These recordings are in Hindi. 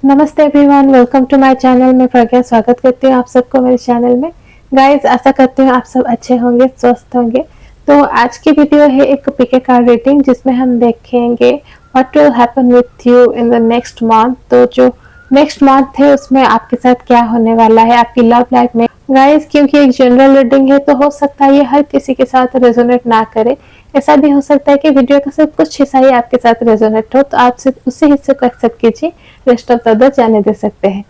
नमस्ते everyone, welcome to my channel. मैं प्रज्ञा स्वागत करती हूँ आप सबको मेरे चैनल में। गाइस, आशा करती हूँ आप सब अच्छे होंगे, स्वस्थ होंगे। तो आज की वीडियो है एक पीके कार्ड रीडिंग, जिसमें हम देखेंगे what will happen with you in the next month. तो जो नेक्स्ट मंथ है उसमें आपके साथ क्या होने वाला है आपकी लव लाइफ में। गाइस, क्योंकि एक जनरल रीडिंग है तो हो सकता है ये हर किसी के साथ रेजोनेट ना करे। ऐसा भी हो सकता है कि वीडियो का सिर्फ कुछ हिस्सा ही आपके साथ रेजोनेट हो, तो आप सिर्फ उसी हिस्से को एक्सेप्ट कीजिए, रेस्ट ऑफ द अदर जाने दे सकते हैं।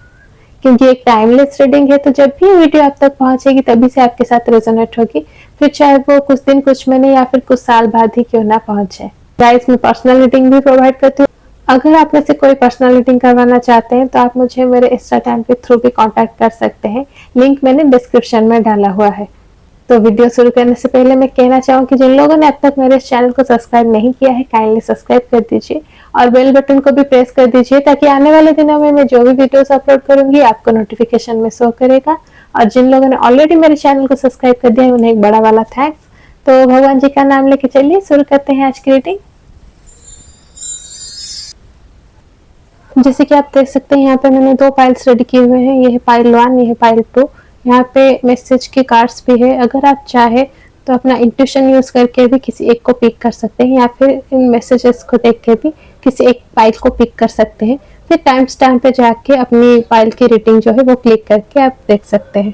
क्योंकि एक टाइमलेस रीडिंग है, तो जब भी वीडियो आप तक पहुंचेगी तभी से आपके साथ रेजोनेट होगी, फिर चाहे वो कुछ दिन, कुछ महीने या फिर कुछ साल बाद ही क्यों ना पहुंचे। गाइस, मैं पर्सनल रीडिंग भी प्रोवाइड करती हूँ। अगर आप में से कोई पर्सनल रीडिंग करवाना चाहते हैं तो आप मुझे मेरे इंस्टाग्राम के थ्रू भी कांटेक्ट कर सकते हैं। लिंक मैंने डिस्क्रिप्शन में डाला हुआ है। तो वीडियो शुरू करने से पहले मैं कहना चाहूँगी, जिन लोगों ने अब तक मेरे चैनल को सब्सक्राइब नहीं किया है, काइंडली सब्सक्राइब कर दीजिए और बेल बटन को भी प्रेस कर दीजिए, ताकि आने वाले दिनों में मैं जो भी वीडियोस अपलोड करूंगी आपको नोटिफिकेशन में शो करेगा। और जिन लोगों ने ऑलरेडी मेरे चैनल को सब्सक्राइब कर दिया है उन्हें एक बड़ा वाला थैंक्स। तो भगवान जी का नाम लेके चलिए शुरू करते हैं आज की रीडिंग। जैसे कि आप देख सकते हैं, यहाँ पे मैंने दो पाइल्स रेडी किए हुए हैं। ये है पाइल 1, ये है पाइल 2। यहाँ पे मैसेज के कार्ड्स भी है। अगर आप चाहे तो अपना इंट्यूशन यूज करके भी किसी एक को पिक कर सकते हैं, या फिर इन मैसेजेस को देख के भी किसी एक पाइल को पिक कर सकते हैं। फिर टाइम स्टैम्प पे जाके अपनी पाइल की रीडिंग जो है वो क्लिक करके आप देख सकते हैं।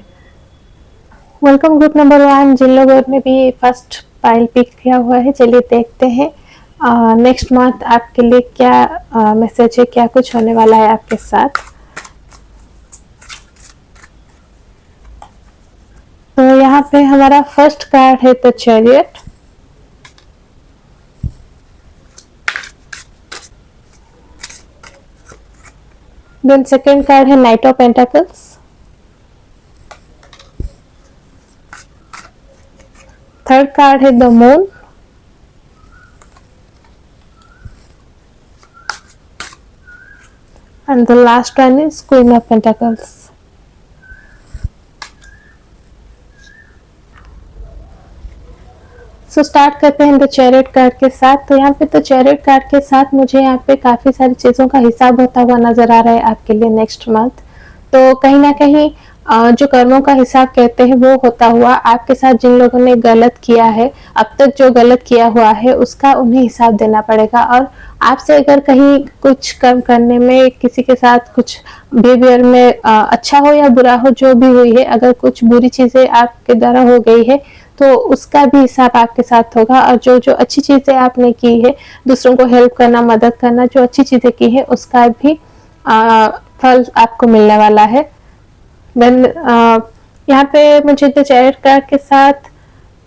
वेलकम ग्रुप नंबर 1, जिन लोगों ने भी फर्स्ट पाइल पिक किया हुआ है, चलिए देखते हैं नेक्स्ट मंथ आपके लिए क्या मैसेज है, क्या कुछ होने वाला है आपके साथ। तो यहाँ पे हमारा फर्स्ट कार्ड है the chariot. Then second card है knight of pentacles. Third card है the moon. And the last one is Queen of Pentacles. So start करते हैं द चैरियट कार्ड के साथ। तो यहाँ पे तो चैरियट कार्ड के साथ मुझे यहाँ पे काफी सारी चीजों का हिसाब होता हुआ नजर आ रहा है आपके लिए नेक्स्ट मंथ। तो कहीं ना कहीं जो कर्मों का हिसाब कहते हैं वो होता हुआ आपके साथ जिन लोगों ने गलत किया है, अब तक जो गलत किया हुआ है उसका उन्हें हिसाब देना पड़ेगा। और आपसे अगर कहीं कुछ कर्म करने में, किसी के साथ कुछ बिहेवियर में अच्छा हो या बुरा हो, जो भी हुई है, अगर कुछ बुरी चीजें आपके द्वारा हो गई है तो उसका भी हिसाब आपके साथ होगा। और जो जो अच्छी चीजें आपने की है, दूसरों को हेल्प करना, मदद करना, जो अच्छी चीजें की है उसका भी फल आपको मिलने वाला है। देन यहाँ पे मुझे द चैरियट कार्ड के साथ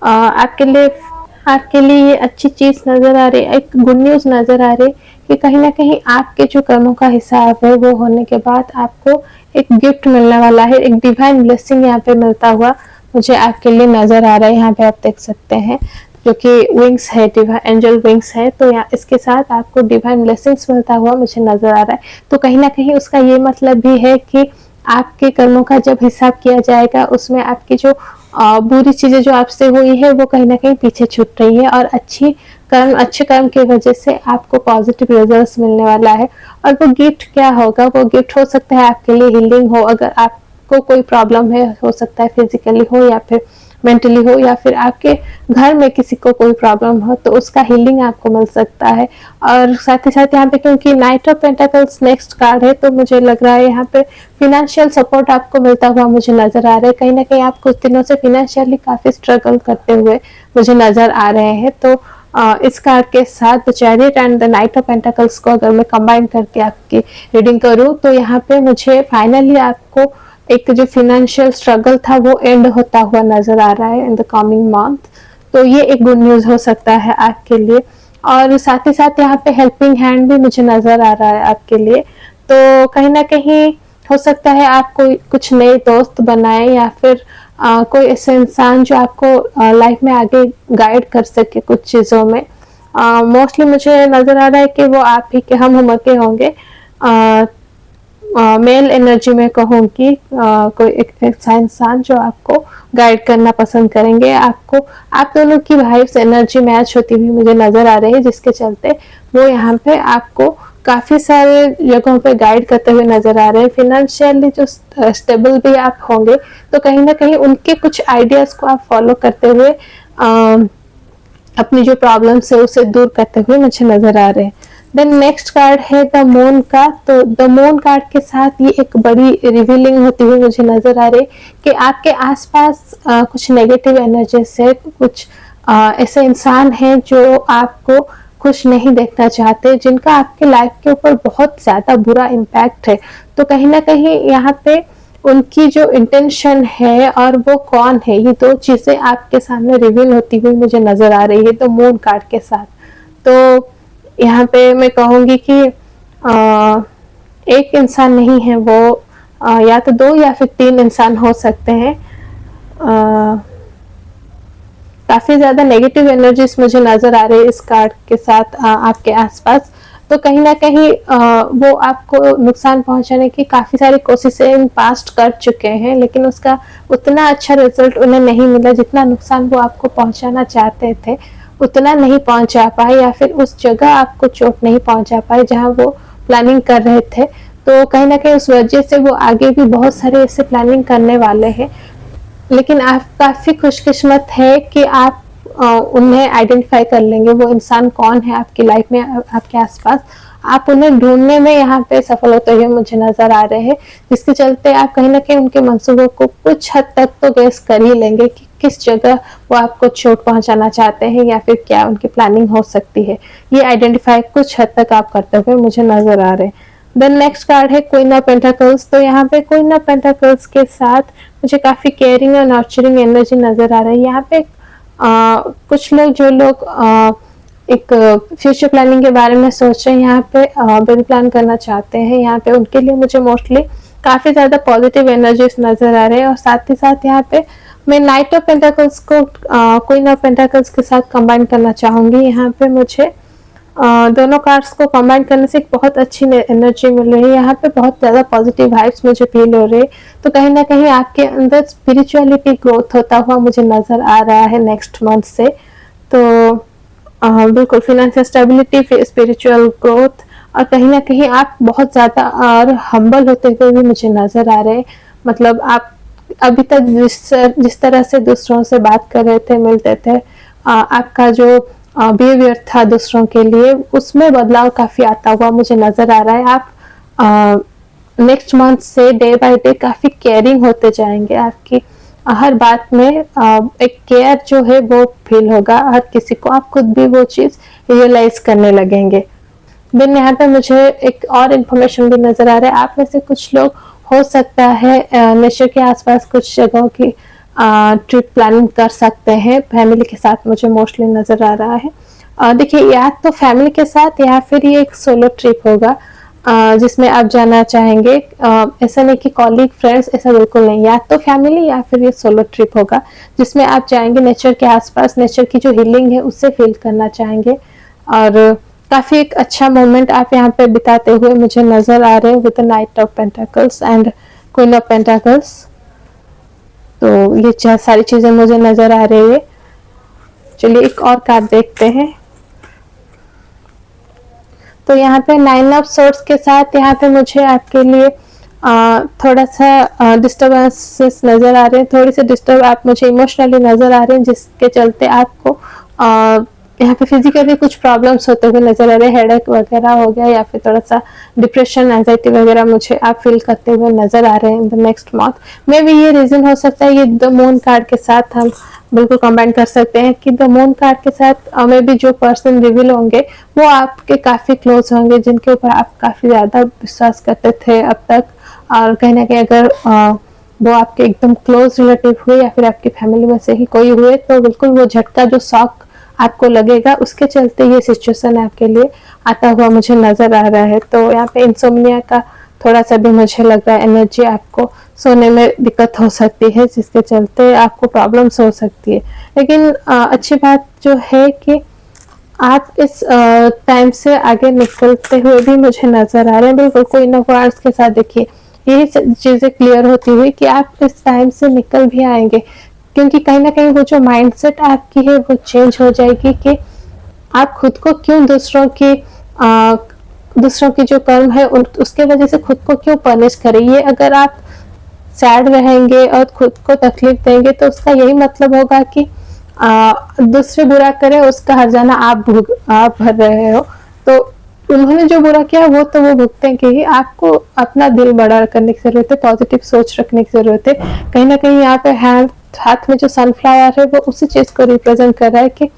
आपके लिए ये अच्छी चीज नजर आ रही है, एक गुड न्यूज नजर आ रही है कि कहीं ना कहीं आपके जो कर्मों का हिसाब है वो होने के बाद आपको एक गिफ्ट मिलने वाला है। एक डिवाइन ब्लेसिंग यहाँ पे मिलता हुआ मुझे आपके लिए नजर आ रहा है। यहाँ पे आप देख सकते हैं जो कि विंग्स है, डिवाइन एंजल विंग्स है। तो यहाँ इसके साथ आपको डिवाइन ब्लेसिंग्स मिलता हुआ मुझे नजर आ रहा है। तो कहीं ना कहीं उसका ये मतलब भी है कि आपके कर्मों का जब हिसाब किया जाएगा उसमें आपकी जो बुरी चीजें जो आपसे हुई है वो कहीं ना कहीं पीछे छूट रही है, और अच्छे कर्म की वजह से आपको पॉजिटिव रिजल्ट्स मिलने वाला है। और वो गिफ्ट क्या होगा? वो गिफ्ट हो सकता है आपके लिए हीलिंग हो। अगर आपको कोई प्रॉब्लम है, हो सकता है फिजिकली हो या फिर मेंटली हो, या फिर आपके घर में किसी को कोई प्रॉब्लम हो तो उसका हीलिंग आपको मिल सकता है। और साथ ही साथ यहाँ पे क्योंकि night of pentacles next card है, तो मुझे लग रहा है यहाँ पे फिनेंशियल सपोर्ट आपको मिलता हुआ मुझे नजर आ रहा है। कहीं ना कहीं आप कुछ दिनों से फिनेंशियली काफी स्ट्रगल करते हुए मुझे नजर आ रहे हैं। तो इस कार्ड के साथ the chariot and the night of pentacles को अगर मैं कंबाइन करके आपकी रीडिंग करूँ तो यहाँ पे मुझे फाइनली आपको एक जो फिनेंशियल स्ट्रगल था वो एंड होता हुआ नजर आ रहा है इन द कमिंग मंथ। तो ये एक गुड न्यूज हो सकता है आपके लिए। और साथ ही साथ यहाँ पे हेल्पिंग हैंड भी मुझे नजर आ रहा है आपके लिए। तो कहीं ना कहीं हो सकता है आप कोई कुछ नए दोस्त बनाए, या फिर कोई ऐसे इंसान जो आपको लाइफ में आगे गाइड कर सके कुछ चीज़ों में। मोस्टली मुझे नजर आ रहा है कि वो आप ही के हम उम्र के होंगे। मेल एनर्जी में कहूँगी, कोई एक ऐसा इंसान जो आपको गाइड करना पसंद करेंगे। आपको आप दोनों की वाइब्स एनर्जी मैच होती हुई मुझे नजर आ रही है, जिसके चलते वो यहाँ पे आपको काफ़ी सारे जगहों पे गाइड करते हुए नज़र आ रहे हैं। फ़ाइनेंशियली जो स्टेबल भी आप होंगे, तो कहीं न कहीं उनके कुछ आइडियाज़ को आप फ़ॉलो करते हुए अपनी जो प्रॉब्लम्स है उसे दूर करते हुए मुझे नज़र आ रहे हैं। देन नेक्स्ट कार्ड है द मून का। तो द मून कार्ड के साथ ये एक बड़ी रिवीलिंग होती हुई मुझे नज़र आ रही कि आपके आसपास कुछ नेगेटिव एनर्जीज है, कुछ ऐसे इंसान हैं जो आपको खुश नहीं देखना चाहते, जिनका आपके लाइफ के ऊपर बहुत ज़्यादा बुरा इम्पैक्ट है। तो कहीं न कहीं यहाँ पे उनकी जो इंटेंशन है और वो कौन है, ये 2 चीज़ें आपके सामने रिवील होती हुई मुझे नज़र आ रही है द मून कार्ड के साथ। तो यहाँ पे मैं कहूँगी कि एक इंसान नहीं है वो, या तो 2 या फिर 3 इंसान हो सकते हैं। काफ़ी ज़्यादा नेगेटिव एनर्जीज मुझे नज़र आ रही है इस कार्ड के साथ आपके आसपास। तो कहीं न कहीं वो आपको नुकसान पहुँचाने की काफ़ी सारी कोशिशें इन पास्ट कर चुके हैं, लेकिन उसका उतना अच्छा रिजल्ट उन्हें नहीं मिला जितना नुकसान वो आपको पहुँचाना चाहते थे, उतना नहीं पहुँचा पाए, या फिर उस जगह आपको चोट नहीं पहुँचा पाए जहाँ वो प्लानिंग कर रहे थे। तो कहीं न कहीं उस वजह से वो आगे भी बहुत सारे ऐसे प्लानिंग करने वाले हैं। लेकिन आप काफ़ी खुशकिस्मत है कि आप उन्हें आइडेंटिफ़ाई कर लेंगे, वो इंसान कौन है आपकी लाइफ में, आपके आसपास। आप उन्हें ढूँढने में यहाँ पे सफल होते हुए मुझे नज़र आ रहे हैं, जिसके चलते आप कहीं न कहीं उनके मंसूबों को कुछ हद तक तो गेस कर ही लेंगे कि किस जगह वो आपको चोट पहुँचाना चाहते हैं या फिर क्या उनकी प्लानिंग हो सकती है। ये आइडेंटिफ़ाई कुछ हद तक आप करते हुए मुझे नज़र आ रहे हैं। देन नेक्स्ट कार्ड है क्वीन ऑफ पेंटाकल्स। तो यहाँ पे क्वीन ऑफ पेंटाकल्स के साथ मुझे काफ़ी केयरिंग और नर्चरिंग एनर्जी नज़र आ रहा है। यहाँ पे कुछ लोग जो लोग एक फ्यूचर प्लानिंग के बारे में सोच रहे हैं, यहाँ पे बेबी प्लान करना चाहते हैं, यहाँ पे उनके लिए मुझे मोस्टली काफ़ी ज़्यादा पॉजिटिव एनर्जीज नज़र आ रहे हैं। और साथ ही साथ यहाँ पे मैं नाइट ऑफ पेंटाकल्स को क्वीन ऑफ पेंटाकल्स के साथ कंबाइन करना चाहूँगी। यहाँ पे मुझे दोनों कार्ड्स को कंबाइन करने से एक बहुत अच्छी एनर्जी मिल रही है। यहाँ पे बहुत ज़्यादा पॉजिटिव वाइब्स मुझे फील हो रही है। तो कहीं ना कहीं आपके अंदर स्पिरिचुअलिटी ग्रोथ होता हुआ मुझे नज़र आ रहा है नेक्स्ट मंथ से। तो बिल्कुल फिनेंशियल स्टेबिलिटी, स्पिरिचुअल ग्रोथ, और कहीं ना कहीं आप बहुत ज़्यादा और हम्बल होते हुए भी मुझे नज़र आ रहे हैं। मतलब आप अभी तक जिस तरह से दूसरों से बात कर रहे थे, मिलते थे, आपका जो बिहेवियर था दूसरों के लिए, उसमें बदलाव काफ़ी आता हुआ मुझे नज़र आ रहा है। आप नेक्स्ट मंथ से डे बाय डे काफ़ी केयरिंग होते जाएंगे। आपकी हर बात में एक केयर जो है वो फील होगा हर किसी को, आप खुद भी वो चीज़ रियलाइज करने लगेंगे। देन यहाँ पे मुझे एक और इन्फॉर्मेशन भी नज़र आ रहा है। आप में से कुछ लोग हो सकता है नेचर के आसपास कुछ जगहों की ट्रिप प्लानिंग कर सकते हैं फैमिली के साथ, मुझे मोस्टली नज़र आ रहा है। देखिए, या तो फैमिली के साथ या फिर ये एक सोलो ट्रिप होगा जिसमें आप जाना चाहेंगे। ऐसा नहीं कि कॉलीग फ्रेंड्स, ऐसा बिल्कुल नहीं, या तो फैमिली या फिर ये सोलो ट्रिप होगा जिसमें आप जाएंगे नेचर के आसपास, नेचर की जो हीलिंग है उससे फील करना चाहेंगे। और काफ़ी एक अच्छा मोमेंट आप यहाँ पे बिताते हुए मुझे नज़र आ रहे हैं with the night of pentacles and queen of pentacles. तो ये सारी चीज़ें मुझे नज़र आ रही है। चलिए एक और कार्ड देखते हैं। तो यहाँ पे 9 ऑफ सोर्ड्स के साथ यहाँ पे मुझे आपके लिए थोड़ा सा डिस्टर्बेंसेस नज़र आ रहे हैं, थोड़ी सी डिस्टर्ब आप मुझे इमोशनली नज़र आ रहे हैं, जिसके चलते आपको यहाँ पे फिजिकली कुछ प्रॉब्लम्स होते हुए नजर आ रहे हैं। हेडेक वगैरह हो गया या फिर थोड़ा सा डिप्रेशन, एंजाइटी वगैरह मुझे आप फील करते हुए नजर आ रहे हैं इन द नेक्स्ट मंथ। मे भी ये रीजन हो सकता है, ये द मून कार्ड के साथ हम बिल्कुल कंबाइन कर सकते हैं कि द मून कार्ड के साथ मे भी जो पर्सन रिवील होंगे वो आपके काफ़ी क्लोज होंगे, जिनके ऊपर आप काफ़ी ज़्यादा विश्वास करते थे अब तक। और कहीं ना कहीं अगर वो आपके एकदम क्लोज रिलेटिव हुए या फिर आपकी फैमिली में से ही कोई हुए, तो बिल्कुल वो झटका, जो शॉक आपको लगेगा, उसके चलते ये सिचुएशन आपके लिए आता हुआ मुझे नज़र आ रहा है। तो यहाँ पे इंसोम्निया का थोड़ा सा भी मुझे लग रहा है एनर्जी, आपको सोने में दिक्कत हो सकती है जिसके चलते आपको प्रॉब्लम्स हो सकती है। लेकिन अच्छी बात जो है कि आप इस टाइम से आगे निकलते हुए भी मुझे नज़र आ रहे हैं। बिल्कुल क्वीन ऑफ वांड्स के साथ देखिए यही चीज़ें क्लियर होती हुई कि आप इस टाइम से निकल भी आएंगे, क्योंकि कहीं ना कहीं वो जो माइंडसेट आपकी है वो चेंज हो जाएगी कि आप खुद को क्यों दूसरों की दूसरों की जो कर्म है उसके वजह से खुद को क्यों पनिश करें। ये अगर आप सैड रहेंगे और खुद को तकलीफ देंगे तो उसका यही मतलब होगा कि दूसरे बुरा करें, उसका हर्जाना आप भर रहे हो। तो उन्होंने जो बुरा किया वो तो वो भुगतेंगे ही। आपको अपना दिल बड़ा करने की जरूरत है, पॉजिटिव सोच रखने की जरूरत है। कहीं ना कहीं यहाँ पे हाथ में जो सनफ्लावर है वो उसी चीज को रिप्रेजेंट कर रहा है कि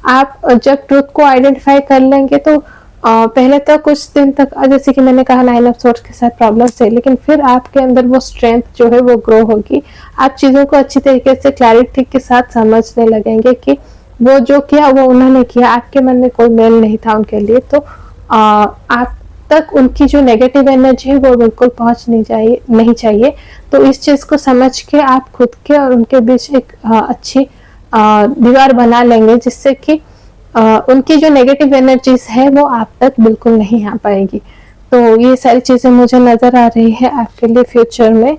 आप जब ट्रूथ को आइडेंटिफाई कर लेंगे तो पहले तो कुछ दिन तक, जैसे कि मैंने कहा, 9 ऑफ सोर्ड्स के साथ प्रॉब्लम्स है, लेकिन फिर आपके अंदर वो स्ट्रेंथ जो है वो ग्रो होगी। आप चीजों को अच्छी तरीके से क्लैरिटी के साथ समझने लगेंगे कि वो जो किया वो उन्होंने किया, आपके मन में कोई मेल नहीं था उनके लिए। तो आप तक उनकी जो नेगेटिव एनर्जी है वो बिल्कुल पहुंच नहीं चाहिए। तो इस चीज को समझ के आप खुद के और उनके बीच एक अच्छी दीवार बना लेंगे, जिससे कि उनकी जो नेगेटिव एनर्जीज है वो आप तक बिल्कुल नहीं आ पाएगी। तो ये सारी चीजें मुझे नजर आ रही है आपके लिए फ्यूचर में।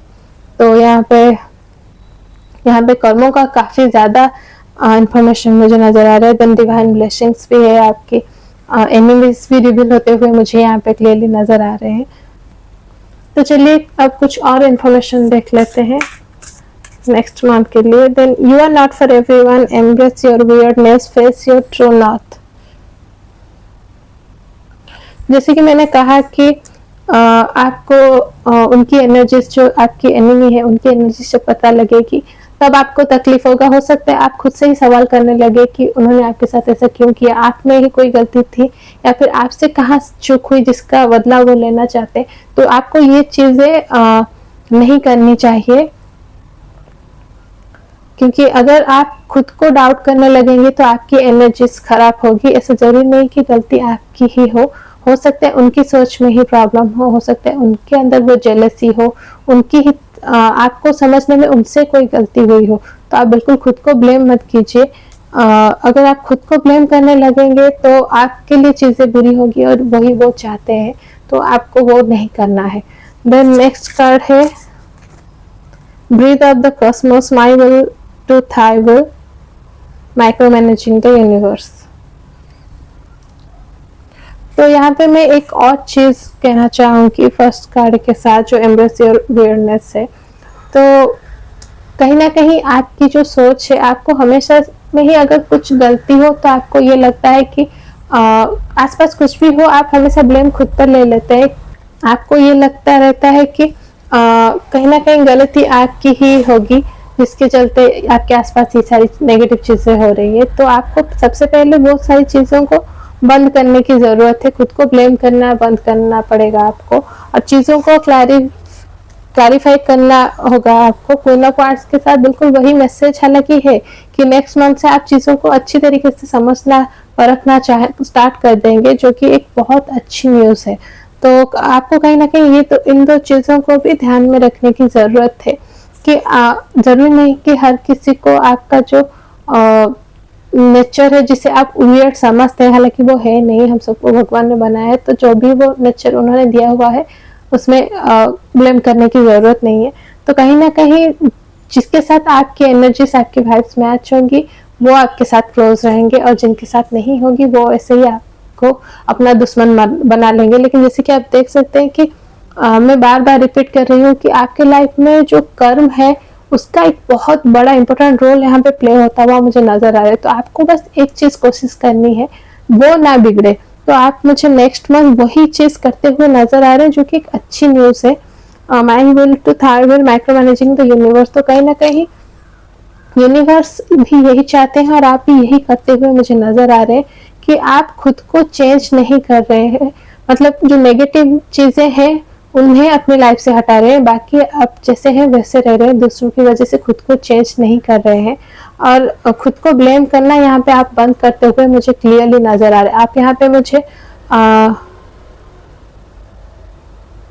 तो यहाँ पे कर्मों का काफी ज्यादा इंफॉर्मेशन मुझे नजर आ रहा है। देन डिवाइन ब्लेसिंग्स भी है, आपकी एनिमीज भी रिवील होते हुए मुझे यहाँ पे क्लियरली नजर आ रहे हैं। तो चलिए अब कुछ और इंफॉर्मेशन देख लेते हैं नेक्स्ट मंथ के लिए। Then you are not for everyone, embrace your weirdness, face your true north. जैसे कि मैंने कहा कि आपको उनकी एनर्जीज, जो आपकी एनिमी है उनकी एनर्जी से पता लगेगी तब आपको तकलीफ होगा। हो सकता है आप खुद से ही सवाल करने लगे कि उन्होंने आपके साथ ऐसा क्यों किया, आप में ही कोई गलती थी या फिर आपसे कहाँ चूक हुई जिसका बदला वो लेना चाहते। तो आपको ये चीजें नहीं करनी चाहिए, क्योंकि अगर आप खुद को डाउट करने लगेंगे तो आपकी एनर्जीज खराब होगी। ऐसा जरूरी नहीं कि गलती आपकी ही हो सकता है उनकी सोच में ही प्रॉब्लम हो सकता है उनके अंदर वो जेलसी हो, उनकी ही आपको समझने में उनसे कोई गलती हुई हो। तो आप बिल्कुल खुद को ब्लेम मत कीजिए। अगर आप खुद को ब्लेम करने लगेंगे तो आपके लिए चीजें बुरी होगी और वही वो चाहते हैं, तो आपको वो नहीं करना है। देन नेक्स्ट कार्ड है breath of the cosmos, my will to thy will, micromanaging the universe. तो यहाँ पे मैं एक और चीज कहना चाहूंगी फर्स्ट कार्ड के साथ, जो एम्ब्रेस योर वियर्डनेस है। तो कहीं ना कहीं आपकी जो सोच है, आपको हमेशा में ही अगर कुछ गलती हो तो आपको ये लगता है कि आसपास कुछ भी हो आप हमेशा ब्लेम खुद पर ले लेते हैं। आपको ये लगता रहता है कि कहीं ना कहीं गलती आपकी ही होगी, जिसके चलते आपके आसपास ये सारी नेगेटिव चीजें हो रही है। तो आपको सबसे पहले वो सारी चीजों को बंद करने की जरूरत है, खुद को ब्लेम करना बंद करना पड़ेगा आपको, और चीजों को क्लैरिफाई करना होगा आपको। क्वीन ऑफ वांड्स के साथ बिल्कुल वही मैसेज हालांकि है कि नेक्स्ट मंथ से आप चीजों को अच्छी तरीके से समझना परखना स्टार्ट कर देंगे, जो कि एक बहुत अच्छी न्यूज है। तो आपको कहीं ना कहीं ये तो इन दो चीजों को भी ध्यान में रखने की जरूरत है कि जरूरी नहीं कि हर किसी को आपका जो नेचर है जिसे आप वियर्ड समझते हैं, हालांकि वो है नहीं, हम सबको भगवान ने बनाया है। तो जो भी वो नेचर उन्होंने दिया हुआ है उसमें ब्लेम करने की जरूरत नहीं है। तो कहीं ना कहीं जिसके साथ आपकी एनर्जीज, आपकी वाइब्स मैच होंगी वो आपके साथ क्लोज रहेंगे, और जिनके साथ नहीं होगी वो ऐसे ही आपको अपना दुश्मन बना लेंगे। लेकिन जैसे कि आप देख सकते हैं कि मैं बार बार रिपीट कर रही हूँ कि आपके लाइफ में जो कर्म है उसका एक बहुत बड़ा इंपॉर्टेंट रोल यहाँ पे प्ले होता हुआ मुझे नजर आ रहा है। तो आपको बस एक चीज कोशिश करनी है, वो ना बिगड़े। तो आप मुझे नेक्स्ट मंथ वही चीज करते हुए नजर आ रहे हैं, जो कि एक अच्छी न्यूज है। My will to thy will, micromanaging the universe. तो कहीं ना कहीं यूनिवर्स भी यही चाहते हैं और आप भी यही करते हुए मुझे नजर आ रहे हैं कि आप खुद को चेंज नहीं कर रहे हैं। मतलब जो नेगेटिव चीजें हैं उन्हें अपनी लाइफ से हटा रहे हैं, बाकी आप जैसे हैं वैसे रह रहे हैं, दूसरों की वजह से खुद को चेंज नहीं कर रहे हैं। और खुद को ब्लेम करना यहाँ पे आप बंद करते हुए मुझे क्लियरली नजर आ रहा है। आप यहाँ पे मुझे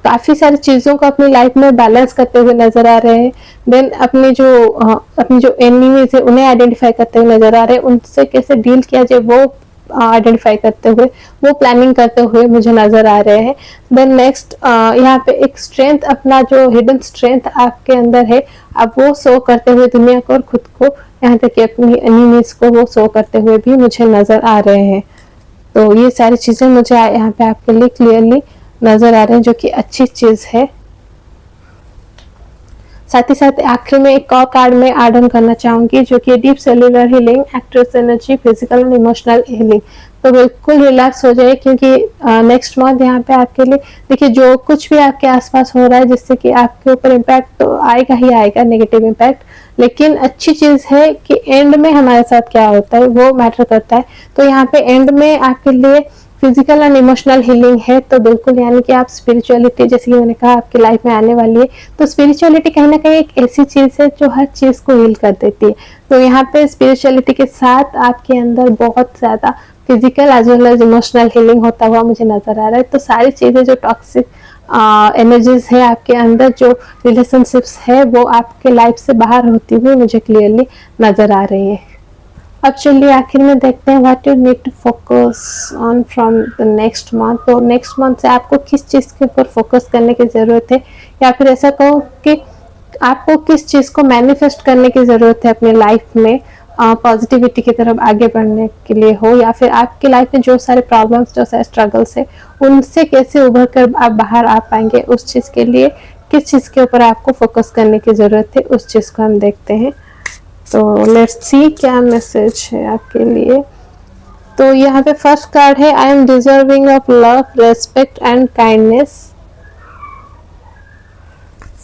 काफी सारी चीजों को अपनी लाइफ में बैलेंस करते हुए नजर आ रहे हैं। देन अपनी जो एनिमीज है उन्हें आइडेंटिफाई करते हुए नजर आ रहे हैं, उनसे कैसे डील किया जाए वो आइडेंटिफाई करते हुए, वो प्लानिंग करते हुए मुझे नजर आ रहे हैं। देन नेक्स्ट यहाँ पे एक स्ट्रेंथ, अपना जो हिडन स्ट्रेंथ आपके अंदर है आप वो शो करते हुए दुनिया को और खुद को, यहाँ तक कि अपनी एनिमीज को वो शो करते हुए भी मुझे नजर आ रहे हैं। तो ये सारी चीजें मुझे यहाँ पे आपके लिए क्लियरली नजर आ रहे हैं, जो कि अच्छी चीज है। साथ ही साथ आखिर में एक और कार्ड में ऐड ऑन करना चाहूंगी, जो कि deep cellular healing, actress energy, physical and emotional healing. तो बिल्कुल रिलैक्स हो जाए, क्योंकि नेक्स्ट मंथ यहाँ पे आपके लिए देखिए जो कुछ भी आपके आसपास हो रहा है जिससे कि आपके ऊपर इम्पैक्ट तो आएगा ही आएगा, नेगेटिव इम्पैक्ट, लेकिन अच्छी चीज है कि एंड में हमारे साथ क्या होता है वो मैटर करता है। तो यहाँ पे एंड में आपके लिए फिजिकल एंड इमोशनल हीलिंग है। तो बिल्कुल यानी कि आप स्पिरिचुअलिटी, जैसे कि मैंने कहा, आपकी लाइफ में आने वाली है। तो स्पिरिचुअलिटी कहीं ना कहीं एक ऐसी चीज है जो हर चीज को हील कर देती है। तो यहाँ पे स्पिरिचुअलिटी के साथ आपके अंदर बहुत ज्यादा physical as well as emotional healing होता हुआ मुझे नजर आ रहा है। तो सारी चीजें जो टॉक्सिक एनर्जीज है आपके अंदर, जो रिलेशनशिप्स है, वो आपके लाइफ से बाहर होती हुई मुझे क्लियरली नजर आ रही है। अब चलिए आखिर में देखते हैं what you need to focus on from the next month. तो नेक्स्ट मंथ से आपको किस चीज़ के ऊपर फोकस करने की ज़रूरत है, या फिर ऐसा कहो कि आपको किस चीज़ को मैनिफेस्ट करने की ज़रूरत है अपने लाइफ में, पॉजिटिविटी की तरफ आगे बढ़ने के लिए हो, या फिर आपकी लाइफ में जो सारे प्रॉब्लम्स, जो सारे स्ट्रगल्स है, उनसे कैसे उभर कर आप बाहर आ पाएंगे, उस चीज़ के लिए किस चीज़ के ऊपर आपको फोकस करने की ज़रूरत है, उस चीज़ को हम देखते हैं। तो लेट्स सी क्या मैसेज है आपके लिए। तो यहाँ पे फर्स्ट कार्ड है, I am deserving of love, respect and kindness.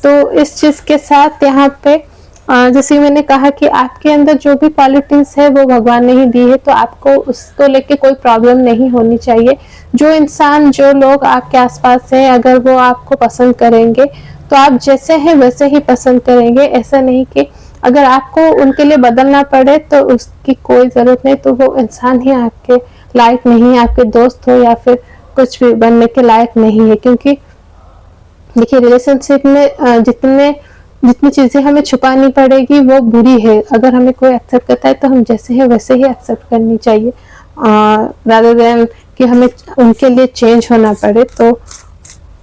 तो इस चीज के साथ यहाँ पे जैसे मैंने कहा कि आपके अंदर जो भी क्वालिटीज है वो भगवान ने ही दी है, तो आपको उसको लेके कोई प्रॉब्लम नहीं होनी चाहिए। जो इंसान, जो लोग आपके आसपास है, अगर वो आपको पसंद करेंगे तो आप जैसे हैं वैसे ही पसंद करेंगे। ऐसा नहीं कि अगर आपको उनके लिए बदलना पड़े तो उसकी कोई जरूरत नहीं, तो वो इंसान ही आपके लायक नहीं, आपके दोस्त हो या फिर कुछ भी बनने के लायक नहीं है। क्योंकि देखिए रिलेशनशिप में जितनी चीजें हमें छुपानी पड़ेगी वो बुरी है। अगर हमें कोई एक्सेप्ट करता है तो हम जैसे है वैसे ही एक्सेप्ट करनी चाहिए, रादर देन कि हमें उनके लिए चेंज होना पड़े। तो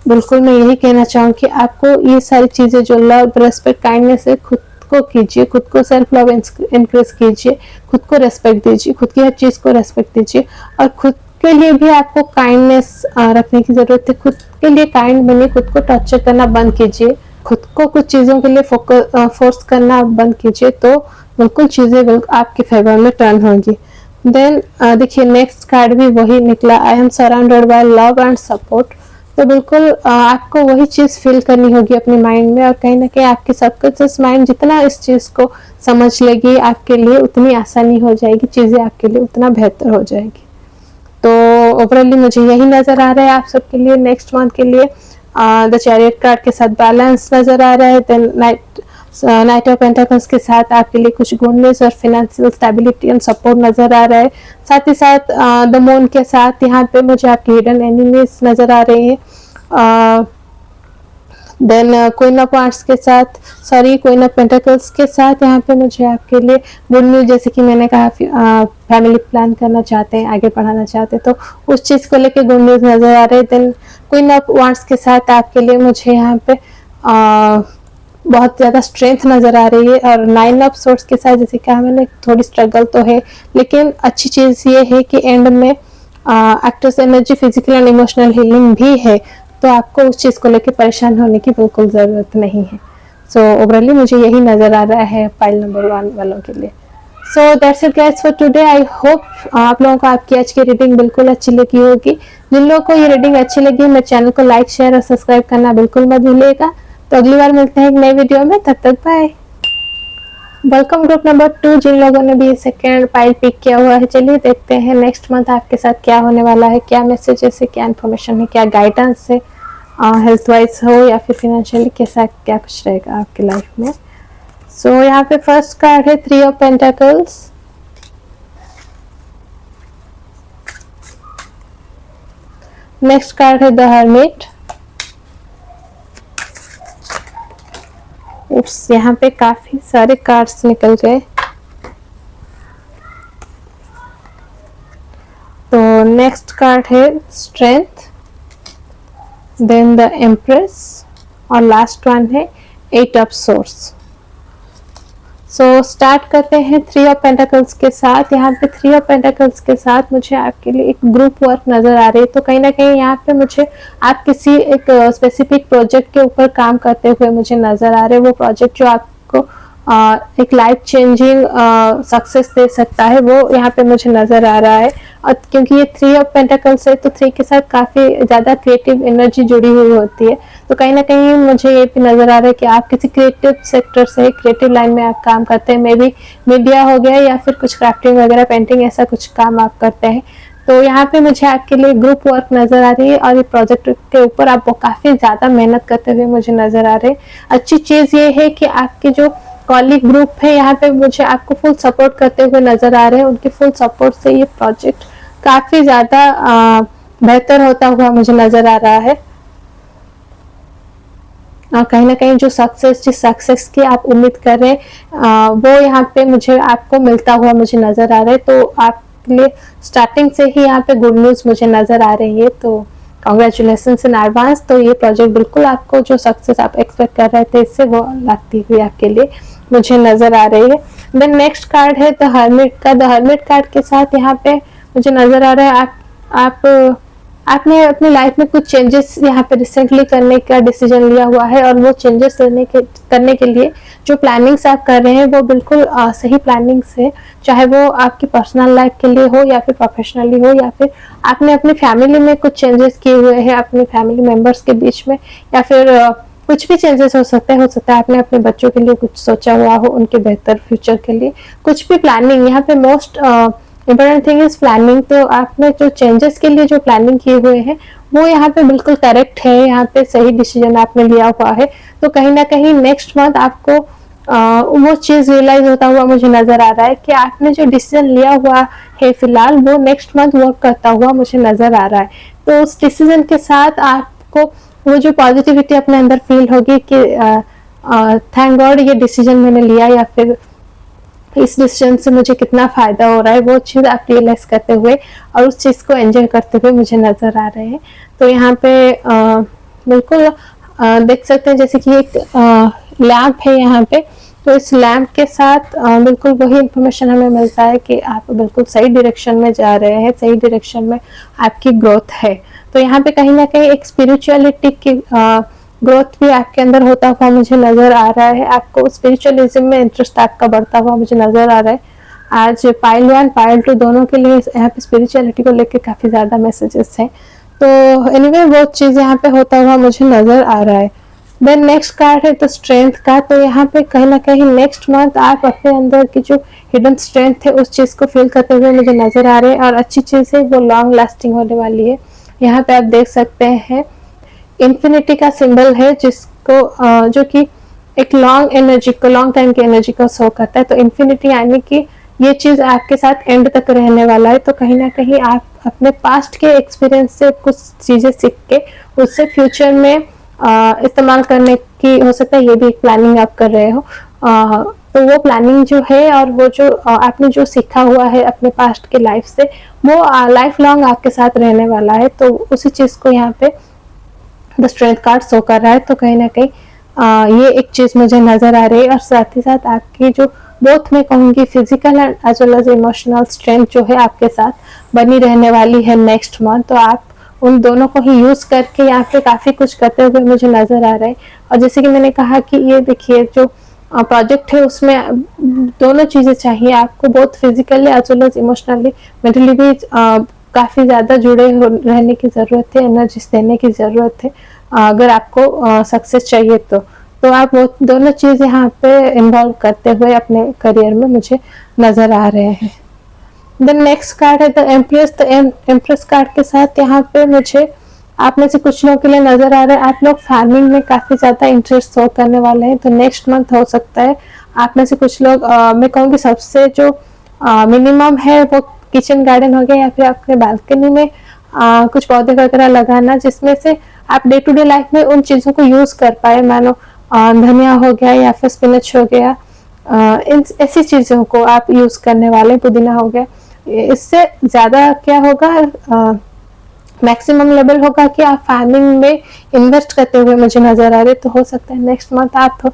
बिल्कुल मैं यही कहना चाहूँ कि आपको ये सारी चीजें जो लव, रेस्पेक्ट, काइंडनेस है, खुद को कीजिए, खुद को सेल्फ लव इंक्रीज कीजिए, खुद को रेस्पेक्ट दीजिए, खुद की हर चीज को रेस्पेक्ट दीजिए, और खुद के लिए भी आपको काइंडनेस रखने की जरूरत है। खुद के लिए काइंड बनिए, खुद को टॉर्चर करना बंद कीजिए, खुद को कुछ चीजों के लिए फोर्स करना बंद कीजिए, तो बिल्कुल चीजें आपके फेवर में टर्न होगी। देन देखिए नेक्स्ट कार्ड भी वही निकला, I am surrounded by love and support. तो बिल्कुल आपको वही चीज फील करनी होगी अपने माइंड में, और कहीं ना कहीं आपकी सबकॉन्शियस माइंड जितना इस चीज को समझ लेगी आपके लिए उतनी आसानी हो जाएगी, चीजें आपके लिए उतना बेहतर हो जाएगी। तो ओवरऑली मुझे यही नजर आ रहा है आप सबके लिए नेक्स्ट मंथ के लिए। द चैरियट कार्ड के साथ बैलेंस नजर आ रहा है। देन नाइट ऑफ पेंटाकल्स के साथ आपके लिए कुछ गुड न्यूज और फाइनेंशियल स्टेबिलिटी एंड सपोर्ट नजर आ रहा है। साथ ही साथ द मून के साथ यहाँ पे मुझे आपकी हिडन एनिमीज नजर आ रही है। देन क्वीन ऑफ वांड्स के साथ, क्वीन ऑफ पेंटाकल्स के साथ यहाँ पे मुझे आपके लिए गुड न्यूज, जैसे कि मैंने कहा फैमिली प्लान करना चाहते हैं, आगे बढ़ाना चाहते हैं, तो उस चीज को लेके गुड न्यूज नजर आ रहे हैं। देन क्वीन ऑफ वांड्स के साथ आपके लिए मुझे यहाँ पे बहुत ज्यादा स्ट्रेंथ नजर आ रही है। और नाइन ऑफ सोर्ड्स के साथ जैसे कहा मैंने, थोड़ी स्ट्रगल तो है, लेकिन अच्छी चीज ये है कि एंड में actress energy, physical and emotional healing भी है, तो आपको उस चीज को लेकर परेशान होने की बिल्कुल जरूरत नहीं है। सो ओवरऑली मुझे यही नजर आ रहा है पाइल नंबर 1 वालों के लिए। So that's it guys for today. I hope आप लोगों को आपकी आज की रीडिंग बिल्कुल अच्छी लगी होगी। जिन लोगों को ये रीडिंग अच्छी लगी, मेरे चैनल को लाइक, शेयर और सब्सक्राइब करना बिल्कुल मत भूलिएगा। तो अगली बार मिलते हैं एक नई वीडियो में, तब तक बाय। वेलकम ग्रुप नंबर 2, जिन लोगों ने भी सेकेंड पाइल पिक किया हुआ है, चलिए देखते हैं नेक्स्ट मंथ आपके साथ क्या होने वाला है, क्या मैसेजेस है, क्या इन्फॉर्मेशन है, क्या गाइडेंस है, हेल्थ वाइज हो या फिर फाइनेंशियली कैसा क्या कुछ रहेगा आपकी लाइफ में। सो यहाँ पे फर्स्ट कार्ड है 3 ऑफ पेंटाकल्स। नेक्स्ट कार्ड है द हर्मिट। यहाँ पे काफी सारे कार्ड्स निकल गए। तो नेक्स्ट कार्ड है स्ट्रेंथ, देन द एम्प्रेस, और लास्ट वन है 8 ऑफ सोर्ड्स। सो स्टार्ट करते हैं थ्री ऑफ पेंटाकल्स के साथ। यहाँ पे थ्री ऑफ पेंटाकल्स के साथ मुझे आपके लिए एक ग्रुप वर्क नजर आ रही है। तो कहीं ना कहीं यहाँ पे मुझे आप किसी एक स्पेसिफिक प्रोजेक्ट के ऊपर काम करते हुए मुझे नजर आ रहे हैं। वो प्रोजेक्ट जो आपको एक लाइफ चेंजिंग सक्सेस दे सकता है, वो यहाँ पे मुझे नजर आ रहा है। और क्योंकि ये थ्री ऑफ पेंटाकल्स है तो थ्री के साथ काफी ज्यादा क्रिएटिव एनर्जी जुड़ी हुई होती है। तो कहीं ना कहीं मुझे ये भी नजर आ रहा है कि आप किसी क्रिएटिव सेक्टर से, क्रिएटिव लाइन में आप काम करते हैं। मे बी मीडिया हो गया या फिर कुछ क्राफ्टिंग वगैरह, पेंटिंग, ऐसा कुछ काम आप करते हैं। तो यहाँ पे मुझे आपके लिए ग्रुप वर्क नजर आ रही है और ये प्रोजेक्ट के ऊपर आप काफी ज्यादा मेहनत करते हुए मुझे नजर आ रहे हैं। अच्छी चीज ये है कि आपके जो कॉलीग ग्रुप है यहाँ पे मुझे आपको फुल सपोर्ट करते हुए नजर आ रहे हैं। उनके फुल सपोर्ट से ये प्रोजेक्ट काफी ज्यादा बेहतर होता हुआ मुझे नजर आ रहा है। कहीं ना कहीं जो सक्सेस, जिस सक्सेस की आप उम्मीद कर रहे हैं वो यहाँ पे मुझे आपको मिलता हुआ मुझे नजर आ रहा है। तो आपके लिए स्टार्टिंग से ही यहाँ पे गुड न्यूज मुझे नजर आ रही है। तो कॉन्ग्रेचुलेशन इन एडवांस। तो ये प्रोजेक्ट बिल्कुल आपको जो सक्सेस आप एक्सपेक्ट कर रहे थे इससे वो लगती हुई आपके लिए मुझे नजर आ रही है। देन नेक्स्ट कार्ड है द हर्मिट का। द हर्मिट कार्ड के साथ यहाँ पे मुझे नजर आ रहा है आपने अपनी लाइफ में कुछ चेंजेस यहाँ पे रिसेंटली करने का डिसीजन लिया हुआ है। और वो चेंजेस करने के लिए जो प्लानिंग्स आप कर रहे हैं वो बिल्कुल सही प्लानिंग्स है। चाहे वो आपकी पर्सनल लाइफ के लिए हो या फिर प्रोफेशनली हो, या फिर आपने अपनी फैमिली में कुछ चेंजेस किए हुए हैं अपने फैमिली मेंबर्स के बीच में, या फिर कुछ भी चेंजेस हो सकते हैं। आपने अपने बच्चों के लिए कुछ सोचा हुआ हो, उनके बेहतर फ्यूचर के लिए कुछ भी प्लानिंग। यहाँ पे most important thing is planning. तो आपने जो चेंजेस के लिए जो प्लानिंग किए हुए हैं वो यहाँ पे बिल्कुल करेक्ट है। यहाँ पे सही डिसीजन आपने लिया हुआ है। तो कहीं ना कहीं नेक्स्ट मंथ आपको वो चीज रियलाइज होता हुआ मुझे नजर आ रहा है कि आपने जो डिसीजन लिया हुआ है फिलहाल वो नेक्स्ट मंथ वर्क करता हुआ मुझे नजर आ रहा है। तो उस डिसीजन के साथ आपको वो जो पॉजिटिविटी अपने अंदर फील होगी कि थैंक गॉड ये डिसीजन मैंने लिया, या फिर इस डिसीजन से मुझे कितना फायदा हो रहा है, वो चीज आप रियलाइज करते हुए और उस चीज को एंजॉय करते हुए मुझे नजर आ रहे हैं। तो यहाँ पे बिल्कुल देख सकते हैं जैसे कि एक लैम्प है यहाँ पे। तो इस लैम्प के साथ बिल्कुल वही इंफॉर्मेशन हमें मिलता है कि आप बिल्कुल सही डायरेक्शन में जा रहे हैं, सही डायरेक्शन में आपकी ग्रोथ है। तो यहाँ पे कहीं ना कहीं एक स्पिरिचुअलिटी की ग्रोथ भी आपके अंदर होता हुआ मुझे नजर आ रहा है। आपको स्पिरिचुअलिज्म में इंटरेस्ट आपका बढ़ता हुआ मुझे नजर आ रहा है। आज पाइल 1 पाइल 2 दोनों के लिए यहाँ पे स्पिरिचुअलिटी को लेकर काफी ज्यादा मैसेजेस हैं। तो एनीवे वो चीज यहाँ पे होता हुआ मुझे नजर आ रहा है। देन नेक्स्ट कार्ड है द स्ट्रेंथ का। तो यहाँ पे कहीं ना कहीं नेक्स्ट मंथ आप अपने अंदर की जो हिडन स्ट्रेंथ है उस चीज को फील करते हुए मुझे नजर आ रहे हैं। और अच्छी चीज है वो लॉन्ग लास्टिंग होने वाली है। यहाँ पे आप देख सकते हैं इन्फिनिटी का सिंबल है, जिसको जो कि एक लॉन्ग एनर्जी को, लॉन्ग टाइम की एनर्जी को शो करता है। तो इन्फिनिटी यानी कि ये चीज आपके साथ एंड तक रहने वाला है। तो कहीं ना कहीं आप अपने पास्ट के एक्सपीरियंस से कुछ चीजें सीख के उससे फ्यूचर में इस्तेमाल करने की हो सकता है ये भी एक प्लानिंग आप कर रहे हो। तो वो प्लानिंग जो है और वो जो आपने जो सीखा हुआ है अपने पास्ट के लाइफ से, वो लाइफ लॉन्ग आपके साथ रहने वाला है। तो उसी चीज को यहाँ पे द स्ट्रेंथ कार्ड शो कर रहा है। तो कहीं ना कहीं ये एक चीज मुझे नजर आ रही है। और साथ ही साथ आपकी जो बोथ में कहूंगी physical and as well as emotional strength जो है आपके साथ बनी रहने वाली है नेक्स्ट मंथ। तो आप उन दोनों को ही यूज करके यहाँ पे काफी कुछ करते हुए मुझे नजर आ रहा है। और जैसे कि मैंने कहा कि ये देखिए जो प्रोजेक्ट है उसमें दोनों चीजें चाहिए आपको, बहुत physically as well as emotionally, mentally भी काफी ज्यादा जुड़े रहने की जरूरत है, एनर्जी देने की जरूरत है अगर आपको सक्सेस चाहिए। तो आप वो दोनों चीज यहाँ पे इन्वॉल्व करते हुए अपने करियर में मुझे नजर आ रहे हैं। देन नेक्स्ट कार्ड है the empress. The empress card के साथ यहाँ पे मुझे आप में से कुछ लोगों के लिए नजर आ रहा है आप लोग फार्मिंग में काफी ज्यादा इंटरेस्ट शो करने वाले हैं। तो नेक्स्ट मंथ हो सकता है आप में से कुछ लोग मैं कहूँगी सबसे जो मिनिमम है वो किचन गार्डन हो गया या फिर आपके बालकनी में कुछ पौधे वगैरह लगाना, जिसमें से आप डे टू डे लाइफ में उन चीजों को यूज कर पाए। मानो धनिया हो गया या फिर स्पिनच हो गया, इन ऐसी चीजों को आप यूज करने वाले, पुदीना हो गया। इससे ज्यादा क्या होगा, मैक्सिमम लेवल होगा कि आप फार्मिंग में इन्वेस्ट करते हुए मुझे नजर आ रहे। तो हो सकता है नेक्स्ट मंथ आप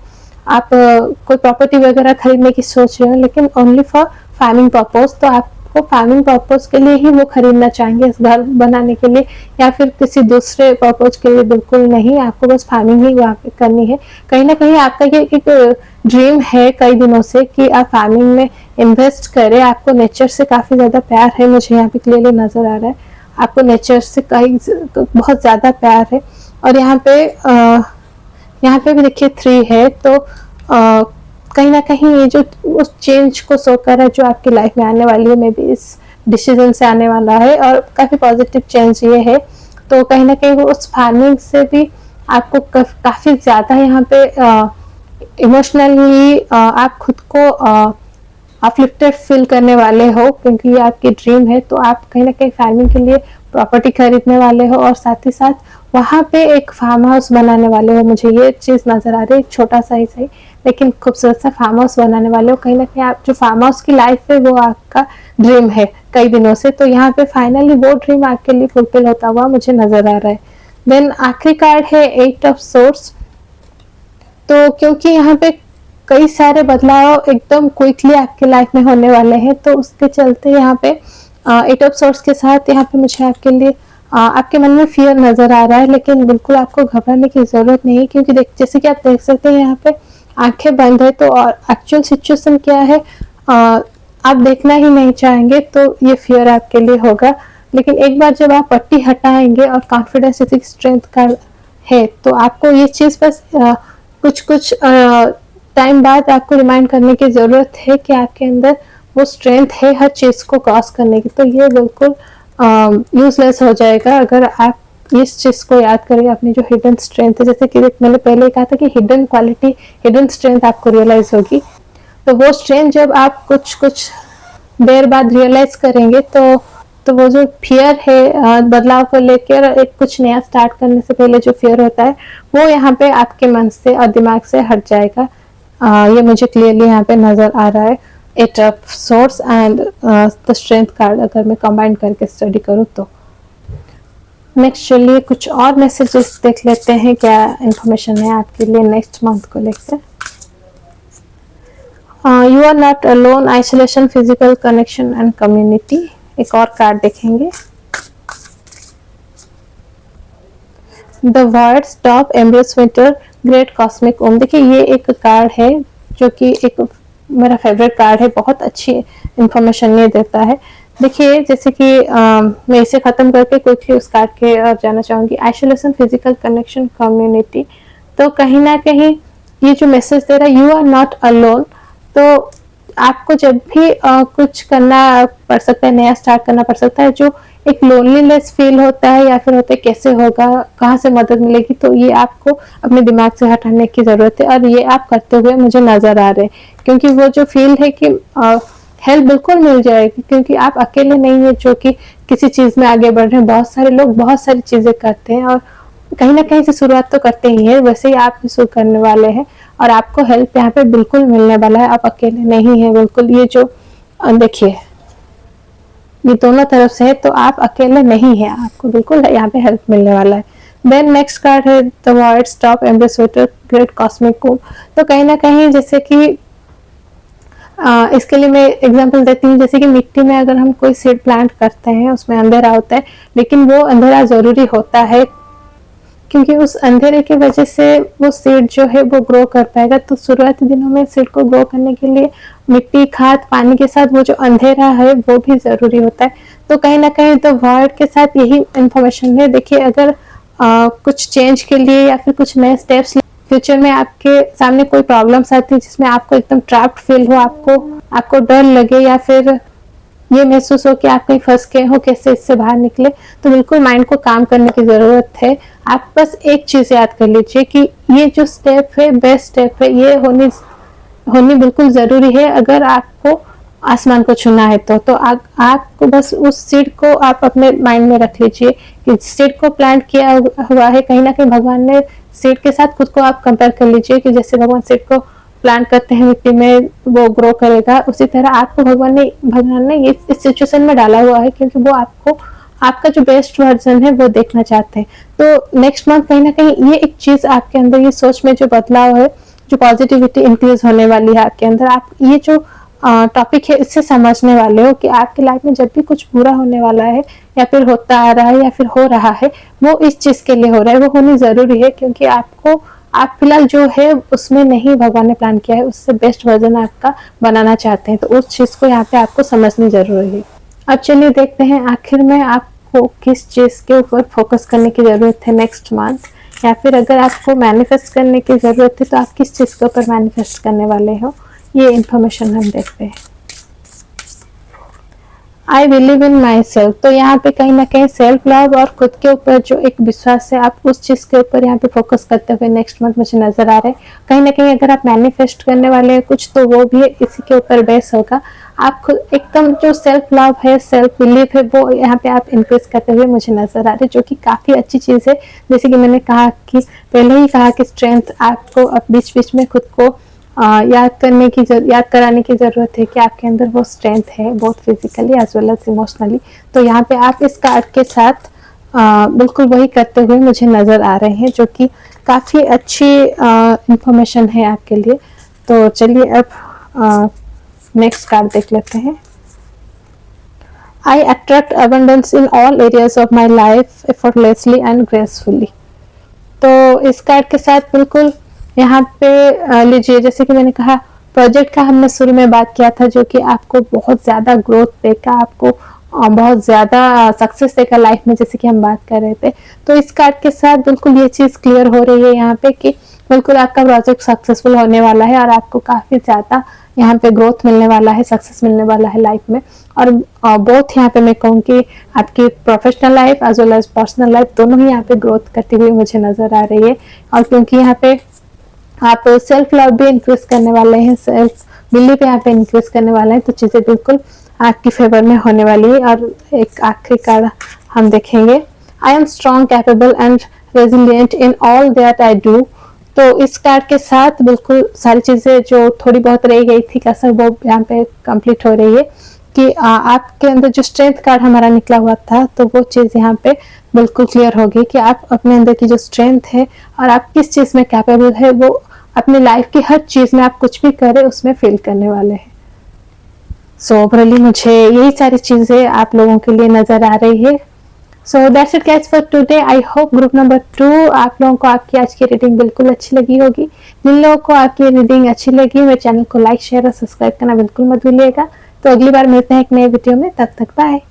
आप कोई प्रॉपर्टी वगैरह खरीदने की सोच रहे हो, लेकिन ओनली फॉर फार्मिंग पर्पज, तो आपको फार्मिंग पर्पज के लिए ही वो खरीदना चाहेंगे, इस घर बनाने के लिए या फिर किसी दूसरे पर्पज के लिए बिल्कुल नहीं, आपको बस फार्मिंग ही वहाँ पे करनी है। कहीं ना कहीं आपका ये एक ड्रीम है कई दिनों से कि आप फार्मिंग में इन्वेस्ट करें। आपको नेचर से काफ़ी ज़्यादा प्यार है, मुझे यहाँ पे क्लियरली नज़र आ रहा है, आपको नेचर से कहीं बहुत ज़्यादा प्यार है। और यहाँ पे भी देखिए 3 है, तो कहीं ना कहीं ये जो उस चेंज को शो कर रहा है जो आपकी लाइफ में आने वाली है, मे बी इस डिसीजन से आने वाला है, और काफ़ी पॉजिटिव चेंज ये है। तो कहीं ना कहीं वो उस फार्मिंग से भी आपको काफ़ी ज़्यादा यहाँ पे इमोशनली आप खुद को अपलिफ्टेड फील करने वाले हो, क्योंकि ये आपकी ड्रीम है। तो आप कहीं ना कहीं फार्मिंग के लिए प्रॉपर्टी खरीदने वाले हो और साथ ही साथ वहाँ पे एक फार्म हाउस बनाने वाले हो। मुझे ये चीज़ नज़र आ रही है, एक छोटा सा ही सही लेकिन खूबसूरत सा फार्म हाउस बनाने वाले हो। कहीं ना कहीं आप जो फार्म हाउस की लाइफ है वो आपका ड्रीम है कई दिनों से, तो यहाँ पे फाइनली वो ड्रीम आपके लिए फुलफिल होता हुआ मुझे नज़र आ रहा है। देन आखिरी कार्ड है 8 ऑफ सोर्ड्स। तो क्योंकि यहाँ पे कई सारे बदलाव एकदम क्विकली आपके लाइफ में होने वाले हैं, तो उसके चलते यहाँ पे 8 ऑफ सोर्ड्स के साथ यहाँ पे मुझे आपके लिए आपके मन में फियर नजर आ रहा है, लेकिन बिल्कुल आपको घबराने की जरूरत नहीं, क्योंकि जैसे कि आप देख सकते हैं यहाँ पे आंखें बंद है, तो और एक्चुअल सिचुएशन क्या है आप देखना ही नहीं चाहेंगे, तो ये फियर आपके लिए होगा। लेकिन एक बार जब आप पट्टी हटाएंगे और कॉन्फिडेंस स्ट्रेंथ का है, तो आपको ये चीज बस कुछ टाइम बाद आपको रिमाइंड करने की जरूरत है कि आपके अंदर वो स्ट्रेंथ है हर चीज को क्रॉस करने की। तो ये बिल्कुल यूजलेस हो जाएगा अगर आप इस चीज को याद करें, अपनी जो हिडन स्ट्रेंथ है, जैसे कि मैंने पहले कहा था कि हिडन क्वालिटी, हिडन स्ट्रेंथ आपको रियलाइज होगी। तो वो स्ट्रेंथ जब आप कुछ देर बाद रियलाइज करेंगे, तो वो जो फियर है बदलाव को लेकर, एक कुछ नया स्टार्ट करने से पहले जो फियर होता है, वो यहाँ पे आपके मन से और दिमाग से हट जाएगा। ये मुझे क्लियरली यहाँ पे नजर आ रहा है। 8 of source and the strength card अगर मैं कंबाइन करके स्टडी करूँ तो। नेक्स्ट चलिए कुछ और मैसेजेस देख लेते हैं, क्या इंफॉर्मेशन है आपके लिए नेक्स्ट मंथ को लेकर। You are not alone, isolation, physical connection and community. एक और कार्ड देखेंगे, the word stop, embrace winter, great cosmic Om. देखिए ये एक कार्ड है जो कि एक मेरा फेवरेट कार्ड है, बहुत अच्छी इंफॉर्मेशन ये देता है। देखिए जैसे कि मैं इसे खत्म करके क्विकली उस कार्ड के जाना चाहूंगी। Isolation, physical connection, community. तो कहीं ना कहीं ये जो मैसेज दे रहा है, यू आर नॉट अलोन, तो आपको जब भी कुछ करना पड़ सकता है, नया स्टार्ट करना पड़ सकता है, जो एक लोनलीनेस फील होता है या फिर होता है कैसे होगा, कहाँ से मदद मिलेगी, तो ये आपको अपने दिमाग से हटाने की जरूरत है, और ये आप करते हुए मुझे नजर आ रहे हैं। क्योंकि वो जो फील है कि हेल्प बिल्कुल मिल जाएगी, क्योंकि आप अकेले नहीं है जो कि किसी चीज में आगे बढ़ रहे हैं। बहुत सारे लोग बहुत सारी चीजें करते हैं और कहीं ना कहीं से शुरुआत तो करते ही है, वैसे ही आप भी शुरू करने वाले हैं और आपको हेल्प यहाँ पे बिल्कुल मिलने वाला है। आप अकेले नहीं है बिल्कुल। ये जो देखिए ये दोनों तरफ से है, तो आप अकेले नहीं है, आपको बिल्कुल यहाँ पे हेल्प मिलने वाला है। देन नेक्स्ट कार्ड है the word stop, embrace winter, great cosmic Om. तो कहीं ना कहीं जैसे कि इसके लिए मैं एग्जांपल देती हूँ, जैसे कि मिट्टी में अगर हम कोई सीड प्लांट करते हैं, उसमें अंधेरा होता है, लेकिन वो अंधेरा जरूरी होता है, क्योंकि उस अंधेरे की वजह से वो सीड जो है वो ग्रो कर पाएगा। तो शुरुआती दिनों में सीड को ग्रो करने के लिए मिट्टी, खाद, पानी के साथ वो जो अंधेरा है वो भी जरूरी होता है। तो कहीं ना कहीं तो वर्ड के साथ यही इंफॉर्मेशन है। देखिए अगर कुछ चेंज के लिए या फिर कुछ नए स्टेप्स फ्यूचर में आपके सामने कोई प्रॉब्लम्स आती है जिसमें आपको एकदम ट्रैप्ड फील हो, आपको डर लगे या फिर ये महसूस हो कि आप कहीं फंस गए हो, कैसे इससे बाहर निकले, तो बिल्कुल माइंड को काम करने की जरूरत है। आप बस एक चीज याद कर लीजिए कि ये जो स्टेप है बेस्ट स्टेप है, ये होनी बिल्कुल जरूरी है अगर आपको आसमान को छूना है। तो आपको बस उस सीड को आप अपने माइंड में रख लीजिए कि सीड को प्लांट किया हुआ है, कहीं ना कहीं भगवान ने सीड के साथ खुद को आप कंपेयर कर लीजिए कि जैसे भगवान सीड को प्लांट करते हैं मिट्टी में, वो ग्रो करेगा, उसी तरह आपको भगवान ने ये इस सिचुएशन में डाला हुआ है, क्योंकि वो आपका जो बेस्ट वर्जन है वो देखना चाहते हैं। तो नेक्स्ट मंथ कहीं ना कहीं ये एक चीज आपके अंदर, ये सोच में जो बदलाव है जो पॉजिटिविटी इंक्रीज होने वाली है आपके अंदर। आप ये जो टॉपिक है इससे समझने वाले हो कि आपकी लाइफ में जब भी कुछ बुरा होने वाला है या फिर होता आ रहा है या फिर हो रहा है, वो इस चीज के लिए हो रहा है, वो होनी जरूरी है, क्योंकि आपको आप फिलहाल जो है उसमें नहीं भगवान ने प्लान किया है, उससे बेस्ट वर्जन आपका बनाना चाहते हैं, तो उस चीज को यहाँ पे आपको समझनी जरूरी है। अब चलिए देखते हैं आखिर में आपको किस चीज के ऊपर फोकस करने की जरूरत है नेक्स्ट मंथ, या फिर अगर आपको मैनिफेस्ट करने की जरूरत है तो आप किस चीज के ऊपर मैनिफेस्ट करने वाले हो, ये इंफॉर्मेशन हम देखते हैं। I believe in my self, तो यहाँ पे कहीं ना कहीं सेल्फ लव और खुद के ऊपर जो एक विश्वास है, आप उस चीज के ऊपर यहाँ पे फोकस करते हुए नेक्स्ट मंथ मुझे नजर आ रहे हैं। कहीं ना कहीं अगर आप मैनिफेस्ट करने वाले हैं कुछ, तो वो भी इसी के ऊपर बेस होगा। आप खुद एकदम जो सेल्फ लव है, सेल्फ बिलीव है, वो यहाँ पे आप इंक्रीज करते हुए मुझे नजर आ रहे हैं, जो कि काफी अच्छी चीज है। जैसे कि मैंने कहा कि पहले ही कहा कि स्ट्रेंथ आपको अब बीच बीच में खुद को याद कराने की जरूरत है कि आपके अंदर वो स्ट्रेंथ है, both physically as well as emotionally. तो यहाँ पे आप इस कार्ड के साथ बिल्कुल वही करते हुए मुझे नजर आ रहे हैं, जो कि काफी अच्छी इंफॉर्मेशन है आपके लिए। तो चलिए अब नेक्स्ट कार्ड देख लेते हैं। I attract abundance in all areas of my life effortlessly and gracefully. तो इस कार्ड के साथ बिल्कुल यहाँ पे लीजिए, जैसे कि मैंने कहा प्रोजेक्ट का हमने शुरू में बात किया था, जो कि आपको बहुत ज्यादा ग्रोथ देगा, आपको बहुत ज्यादा सक्सेस देगा लाइफ में, जैसे कि हम बात कर रहे थे। तो इस कार्ड के साथ बिल्कुल ये चीज क्लियर हो रही है यहाँ पे कि बिल्कुल आपका प्रोजेक्ट सक्सेसफुल होने वाला है और आपको काफी ज्यादा यहाँ पे ग्रोथ मिलने वाला है, सक्सेस मिलने वाला है लाइफ में। और बोथ यहाँ पे मैं कहूँगी आपकी professional life as well as personal life दोनों ही यहाँ पे ग्रोथ करती हुई मुझे नजर आ रही है। और क्योंकि यहाँ पे आप सेल्फ लव भी इंक्रीज करने वाले हैं, सेल्फ बिलीव यहाँ पे इंक्रीज करने वाले हैं, तो चीजें बिल्कुल आपकी फेवर में होने वाली है। और एक आखिरी कार्ड हम देखेंगे, I am strong, capable and resilient in all that I do. तो इस कार्ड के साथ बिल्कुल सारी चीजें जो थोड़ी बहुत रह गई थी कसर, वो यहाँ पे कंप्लीट हो रही है कि आपके अंदर जो स्ट्रेंथ कार्ड हमारा निकला हुआ था, तो वो चीज यहाँ पे बिल्कुल क्लियर होगी कि आप अपने अंदर की जो स्ट्रेंथ है और आप किस चीज में कैपेबल है, वो अपनी लाइफ की हर चीज में आप कुछ भी करें उसमें फील करने वाले हैं। सो ओवरऑली मुझे यही सारी चीजें आप लोगों के लिए नजर आ रही है। So that's it guys for today. I hope group number 2 आप लोगों को आपकी आज की रीडिंग बिल्कुल अच्छी लगी होगी। जिन लोगों को आपकी रीडिंग अच्छी लगी, मेरे चैनल को लाइक शेयर और सब्सक्राइब करना बिल्कुल मत भूलिएगा। तो अगली बार मिलते हैं एक नए वीडियो में, तब तक बाय।